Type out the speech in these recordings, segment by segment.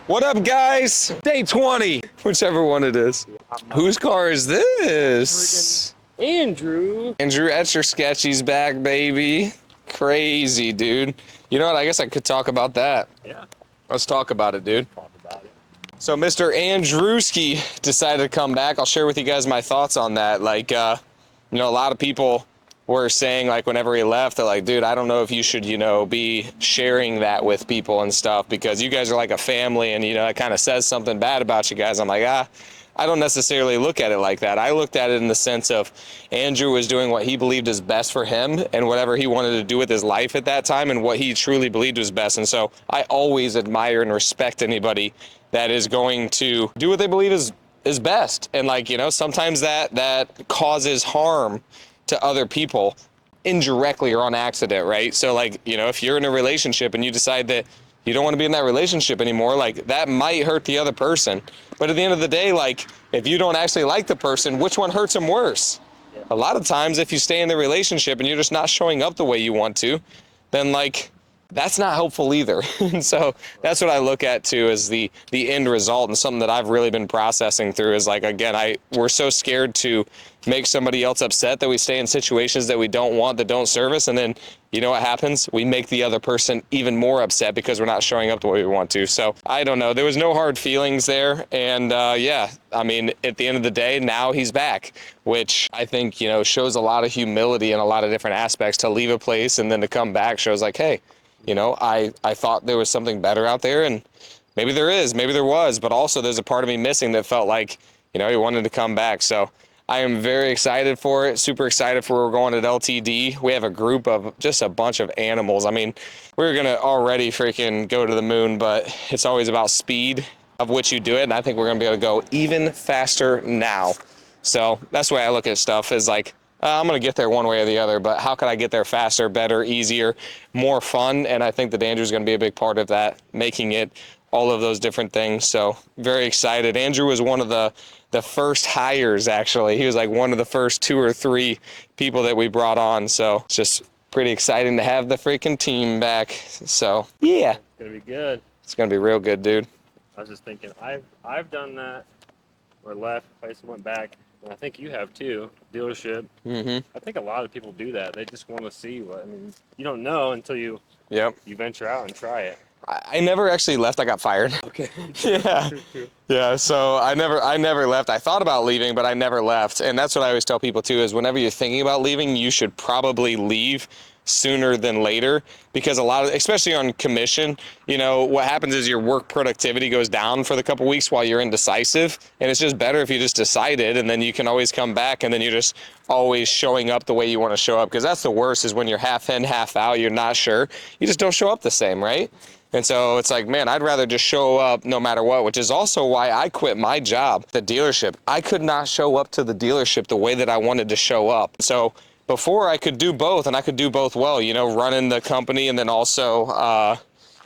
What up, guys? Day 20, whichever one it is. Whose car is this? Andrew Etcher Sketchy's back, baby. Crazy, dude. You know what? I guess I could talk about that. Yeah. Let's talk about it, dude. Talk about it. So Mr. Andrewski decided to come back. I'll share with you guys my thoughts on that. Like, you know, a lot of people were saying, like, whenever he left, they're like, dude, I don't know if you should, you know, be sharing that with people and stuff because you guys are like a family and, you know, it kind of says something bad about you guys. I'm like, I don't necessarily look at it like that. I looked at it in the sense of Andrew was doing what he believed is best for him and whatever he wanted to do with his life at that time and what he truly believed was best. And so I always admire and respect anybody that is going to do what they believe is best. And, like, you know, sometimes that causes harm to other people indirectly or on accident, right? So, like, you know, if you're in a relationship and you decide that you don't want to be in that relationship anymore, like, that might hurt the other person. But at the end of the day, like, if you don't actually like the person, which one hurts them worse? Yeah. A lot of times, if you stay in the relationship and you're just not showing up the way you want to, then, like, that's not helpful either. And so that's what I look at too, as the end result, and something that I've really been processing through is, like, again, we're so scared to make somebody else upset that we stay in situations that we don't want, that don't serve us, and then you know what happens? We make the other person even more upset because we're not showing up the way we want to. So I don't know. There was no hard feelings there, and yeah, I mean, at the end of the day, now he's back, which I think, you know, shows a lot of humility in a lot of different aspects. To leave a place and then to come back shows, like, hey, you know, I thought there was something better out there, and maybe there is, maybe there was, but also there's a part of me missing that felt like, you know, he wanted to come back. So I am very excited for it, super excited for where we're going at LTD. We have a group of just a bunch of animals. I mean, we're going to already freaking go to the moon, but it's always about speed of which you do it, and I think we're going to be able to go even faster now. So that's the way I look at stuff, is like, I'm going to get there one way or the other, but how can I get there faster, better, easier, more fun? And I think that Andrew's going to be a big part of that, making it all of those different things. So very excited. Andrew was one of the first hires, actually. He was like one of the first 2 or 3 people that we brought on. So it's just pretty exciting to have the freaking team back. So yeah. It's going to be good. It's going to be real good, dude. I was just thinking, I've done that, or left, place and went back. And I think you have too, dealership. Mm-hmm. I think a lot of people do that. They just want to see what, I mean, you don't know until you venture out and try it. I never actually left. I got fired. Okay. Yeah. True. Yeah. So I never left. I thought about leaving, but I never left. And that's what I always tell people too, is whenever you're thinking about leaving, you should probably leave sooner than later, because a lot of, especially on commission, you know, what happens is your work productivity goes down for the couple weeks while you're indecisive, and it's just better if you just decided, and then you can always come back, and then you're just always showing up the way you want to show up, because that's the worst, is when you're half in, half out, you're not sure, you just don't show up the same, right? And so it's like, man, I'd rather just show up no matter what, which is also why I quit my job, the dealership. I could not show up to the dealership the way that I wanted to show up. So before, I could do both, and I could do both well, you know, running the company and then also,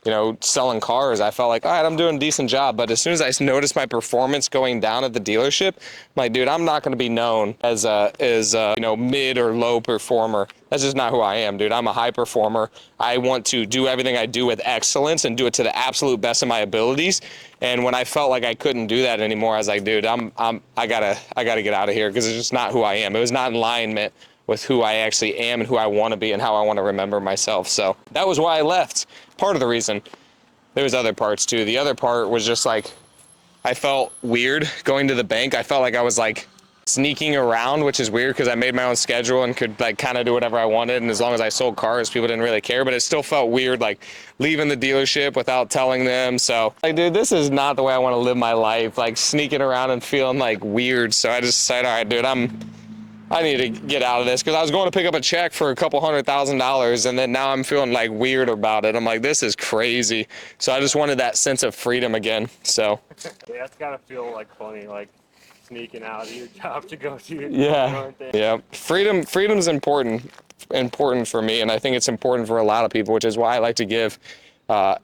you know, selling cars. I felt like, all right, I'm doing a decent job. But as soon as I noticed my performance going down at the dealership, I'm like, dude, I'm not going to be known as a you know, mid or low performer. That's just not who I am, dude. I'm a high performer. I want to do everything I do with excellence and do it to the absolute best of my abilities. And when I felt like I couldn't do that anymore, I was like, dude, I gotta get out of here, because it's just not who I am. It was not in alignment with who I actually am and who I want to be and how I want to remember myself. So that was why I left. Part of the reason. There was other parts too. The other part was just like, I felt weird going to the bank. I felt like I was like sneaking around, which is weird because I made my own schedule and could like kind of do whatever I wanted. And as long as I sold cars, people didn't really care, but it still felt weird, like leaving the dealership without telling them. So like, dude, this is not the way I want to live my life, like sneaking around and feeling like weird. So I just decided, all right, dude, I need to get out of this, because I was going to pick up a check for a couple $100,000, and then now I'm feeling like weird about it. I'm like, this is crazy. So I just wanted that sense of freedom again. So Yeah, it's gotta feel like funny, like sneaking out of your job to go to your yeah, yeah. Freedom's important for me, and I think it's important for a lot of people, which is why I like to give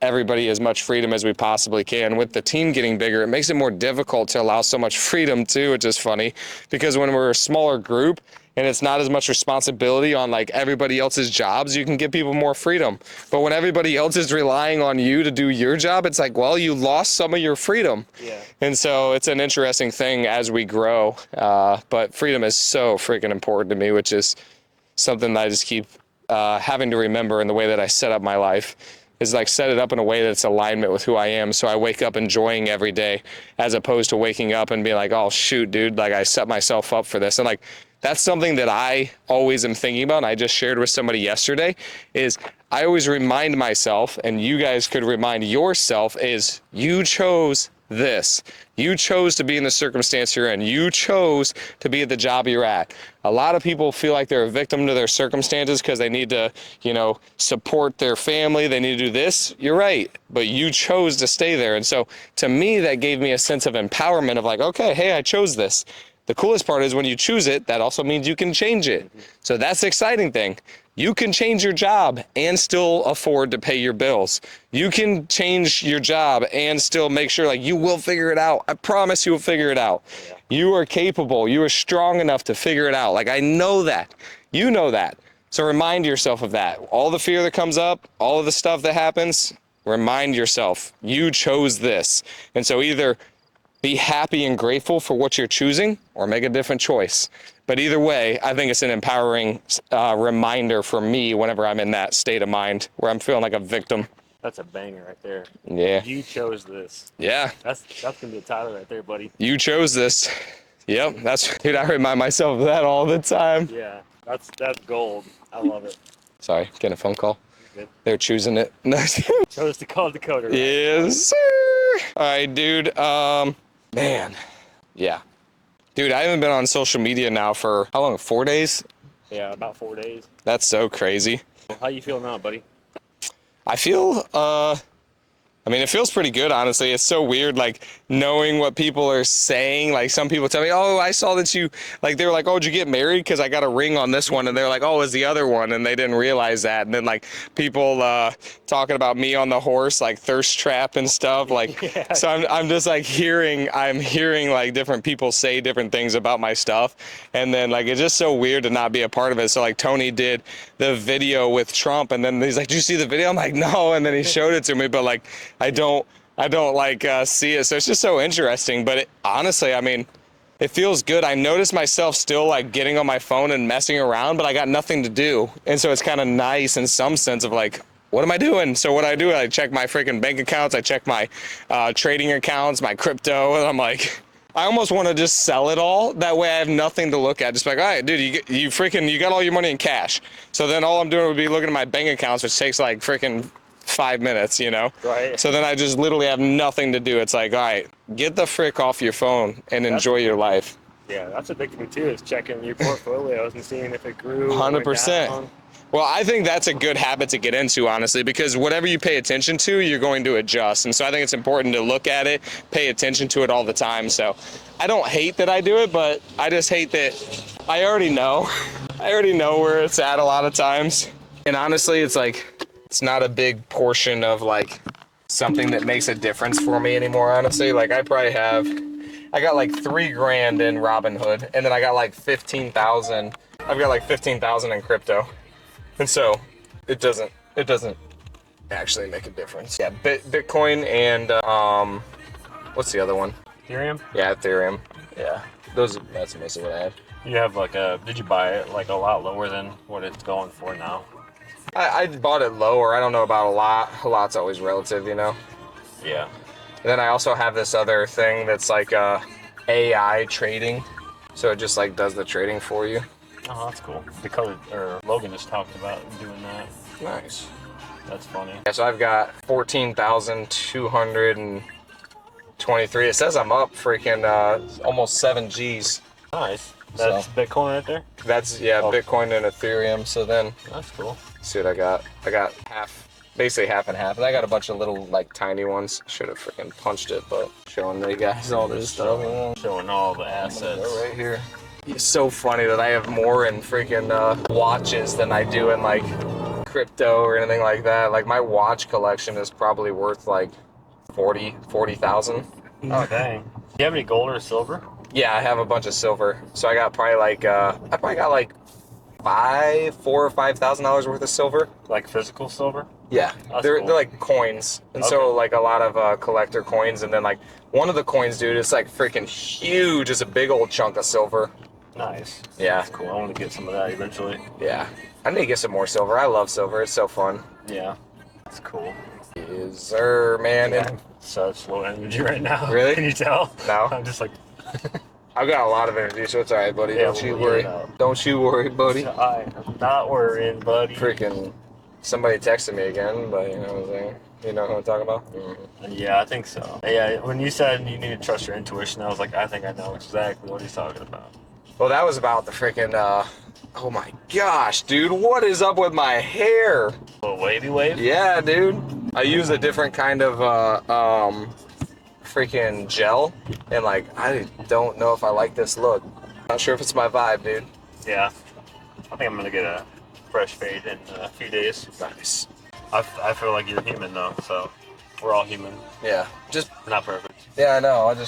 everybody as much freedom as we possibly can. With the team getting bigger, it makes it more difficult to allow so much freedom too, which is funny, because when we're a smaller group and it's not as much responsibility on like everybody else's jobs, you can give people more freedom. But when everybody else is relying on you to do your job, it's like, well, you lost some of your freedom. Yeah. And so it's an interesting thing as we grow. But freedom is so freaking important to me, which is something that I just keep having to remember in the way that I set up my life, is like set it up in a way that's alignment with who I am. So I wake up enjoying every day, as opposed to waking up and being like, oh shoot, dude, like I set myself up for this. And like, that's something that I always am thinking about. And I just shared with somebody yesterday, is I always remind myself, and you guys could remind yourself, is you chose this. You chose to be in the circumstance you're in. You chose to be at the job you're at. A lot of people feel like they're a victim to their circumstances because they need to, you know, support their family. They need to do this. You're right. But you chose to stay there. And so to me, that gave me a sense of empowerment of like, okay, hey, I chose this. The coolest part is when you choose it, that also means you can change it. So that's the exciting thing. You can change your job and still afford to pay your bills. You can change your job and still make sure, like, you will figure it out. I promise you will figure it out. You are capable. You are strong enough to figure it out. Like, I know that. You know that. So remind yourself of that. All the fear that comes up, all of the stuff that happens, remind yourself, you chose this. And so either be happy and grateful for what you're choosing or make a different choice. But either way, I think it's an empowering reminder for me whenever I'm in that state of mind where I'm feeling like a victim. That's a banger right there. Yeah. You chose this. Yeah. That's gonna be a title right there, buddy. You chose this. Yep. Dude, I remind myself of that all the time. Yeah. That's gold. I love it. Sorry, getting a phone call. Good. They're choosing it. Chose to call Dakota. Right? Yes, sir. All right, dude. Man. Yeah. Dude, I haven't been on social media now for how long? 4 days? Yeah, about 4 days. That's so crazy. How you feel now, buddy? I feel, it feels pretty good, honestly. It's so weird, like, knowing what people are saying. Like, some people tell me, oh, I saw that you, like, they were like, oh, did you get married? Because I got a ring on this one. And they're like, oh, it's the other one. And they didn't realize that. And then, like, people talking about me on the horse, like, thirst trap and stuff. Like, Yeah. So I'm just, like, I'm hearing, like, different people say different things about my stuff. And then, like, it's just so weird to not be a part of it. So, like, Tony did the video with Trump. And then he's like, did you see the video? I'm like, no. And then he showed it to me. But, like, I don't see it. So it's just so interesting. But honestly, it feels good. I notice myself still like getting on my phone and messing around, but I got nothing to do. And so it's kind of nice in some sense of like, what am I doing? So what I do, I check my freaking bank accounts. I check my trading accounts, my crypto. And I'm like, I almost want to just sell it all. That way I have nothing to look at. Just like, all right, dude, you got all your money in cash. So then all I'm doing would be looking at my bank accounts, which takes like freaking 5 minutes, you know? Right. So then I just literally have nothing to do. It's like, all right, get the frick off your phone and enjoy your life. Yeah, that's a big thing too, is checking your portfolios and seeing if it grew. 100%. Well, I think that's a good habit to get into, honestly, because whatever you pay attention to, you're going to adjust. And so I think it's important to look at it, pay attention to it all the time. So I don't hate that I do it, but I just hate that I already know. I already know where it's at a lot of times. And honestly, it's like, it's not a big portion of like something that makes a difference for me anymore, honestly. Like I got like $3,000 in Robinhood, and then I got like 15,000. I've got like 15,000 in crypto. And so it doesn't actually make a difference. Yeah, Bitcoin and what's the other one? Ethereum? Yeah, Ethereum. Yeah. That's mostly what I have. You have like did you buy it like a lot lower than what it's going for now? I bought it lower. I don't know about a lot. A lot's always relative, you know? Yeah. And then I also have this other thing that's like AI trading. So it just like does the trading for you. Oh, that's cool. Logan just talked about doing that. Nice. That's funny. Yeah, so I've got 14,223. It says I'm up freaking almost 7 G's. Nice. That's Bitcoin right there? That's, yeah, oh. Bitcoin and Ethereum. So then, that's cool. See what I got. I got basically half and half. And I got a bunch of little, like, tiny ones. Should have freaking punched it, but showing you guys all this stuff. Showing all the assets. Right here. It's so funny that I have more in freaking watches than I do in, like, crypto or anything like that. Like my watch collection is probably worth like 40,000. Oh dang. Do you have any gold or silver? Yeah, I have a bunch of silver. So I got probably like I probably got like $4,000 or $5,000 worth of silver. Like physical silver? Yeah, That's they're cool. they're like coins, and Okay. so like a lot of collector coins, and then like one of the coins, dude, it's like freaking huge. It's a big old chunk of silver. Nice. Yeah. That's cool. I want to get some of that eventually. Yeah, I need to get some more silver. I love silver. It's so fun. Yeah. That's cool. Yes, sir, man. I And have such low energy right now. Really? Can you tell? No. I'm just like, I've got a lot of energy, so it's all right, buddy. Yeah, Don't you well, worry. you know. Don't you worry, buddy. I am not worrying, buddy. Freaking somebody texted me again, but you know what I'm saying. You know who I'm talking about? Mm-hmm. Yeah, I think so. Yeah, when you said you need to trust your intuition, I was like, I think I know exactly what he's talking about. Well, that was about the freaking. Oh my gosh, dude! What is up with my hair? A little wavy wave? Yeah, dude. I use a different kind of freaking gel, and like I don't know if I like this look. Not sure if it's my vibe, dude. Yeah. I think I'm going to get a fresh fade in a few days. Nice. I feel like you're human, though, so we're all human. Yeah. Just Not perfect. yeah, I know. I just